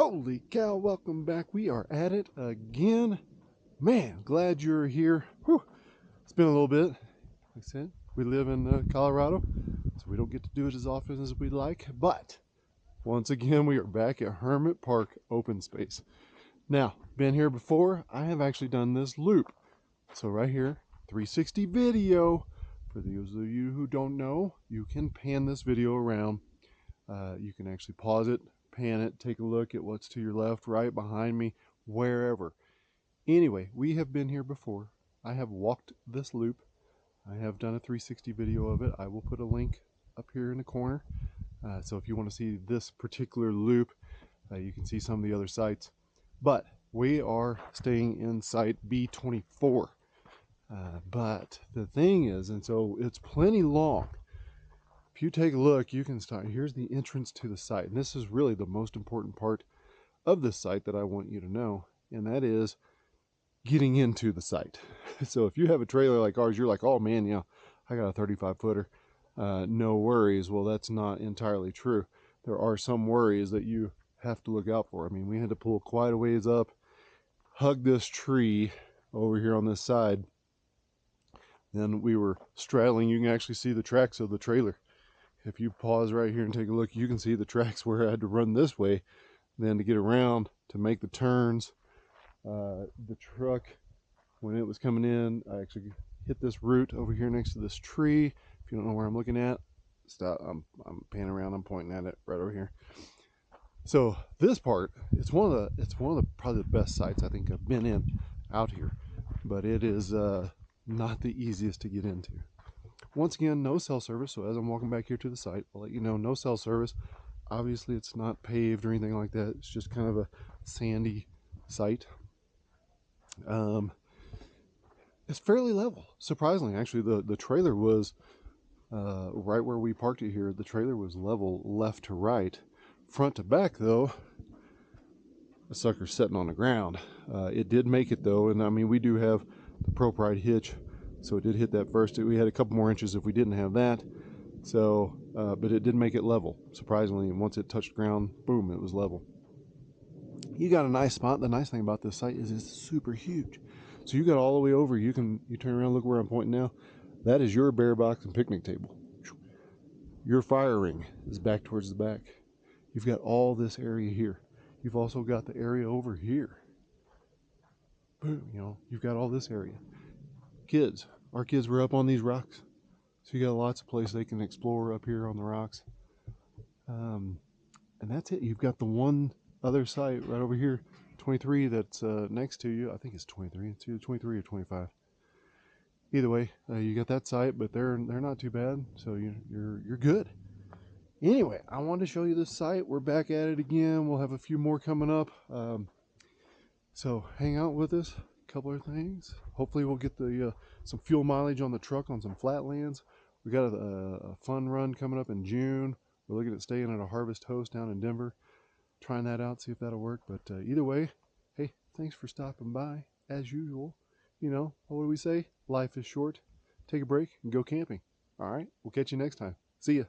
Holy cow, welcome back. We are at it again. Man, glad you're here. Whew. It's been a little bit. Like I said, we live in Colorado, so we don't get to do it as often as we'd like. But once again, we are back at Hermit Park Open Space. Now, been here before. I have actually done this loop. So right here, 360 video. For those of you who don't know, you can pan this video around. You can actually pause it, pan it, take a look at what's to your left, right, behind me, wherever. Anyway, we have been here before. I have walked this loop. I have done a 360 video of it. I will put a link up here in the corner. So if you want to see this particular loop, you can see some of the other sites. But we are staying in site B24. But the thing is, and so it's plenty long. If you take a look, you can start. Here's the entrance to the site. And this is really the most important part of this site that I want you to know. And that is getting into the site. So if you have a trailer like ours, you're like, oh man, yeah, I got a 35 footer. No worries. Well, that's not entirely true. There are some worries that you have to look out for. I mean, we had to pull quite a ways up, hug this tree over here on this side. Then we were straddling. You can actually see the tracks of the trailer. If you pause right here and take a look, you can see the tracks where I had to run this way, then to get around to make the turns. The truck, when it was coming in, I actually hit this root over here next to this tree. If you don't know where I'm looking at, stop. I'm panning around. I'm pointing at it right over here. So this part, it's one of the probably the best sites I think I've been in out here, but it is not the easiest to get into. Once again, no cell service. So as I'm walking back here to the site, I'll let you know, no cell service. Obviously, it's not paved or anything like that. It's just kind of a sandy site. It's fairly level. Surprisingly, actually, the trailer was right where we parked it here. The trailer was level left to right. Front to back, though, the sucker's sitting on the ground. It did make it, though, and I mean, we do have the Pro Pride hitch. So it did hit that first. We had a couple more inches if we didn't have that. So, but it did make it level, surprisingly. And once it touched ground, boom, it was level. You got a nice spot. The nice thing about this site is it's super huge. So you got all the way over. You turn around, look where I'm pointing now. That is your bear box and picnic table. Your fire ring is back towards the back. You've got all this area here. You've also got the area over here. Boom, you know, you've got all this area. Kids. Our kids were up on these rocks. So you got lots of places they can explore up here on the rocks. And that's it. You've got the one other site right over here, 23, that's next to you. I think it's 23. It's either 23 or 25. Either way, you got that site, but they're not too bad. So you're good. Anyway, I wanted to show you this site. We're back at it again. We'll have a few more coming up. So hang out with us. Couple of things. Hopefully we'll get the some fuel mileage on the truck on some flatlands. We got a fun run coming up in June. We're looking at staying at a Harvest Host down in Denver, trying that out, see if that'll work. But either way, hey, thanks for stopping by as usual. You know, what do we say? Life is short. Take a break and go camping. All right, we'll catch you next time. See ya.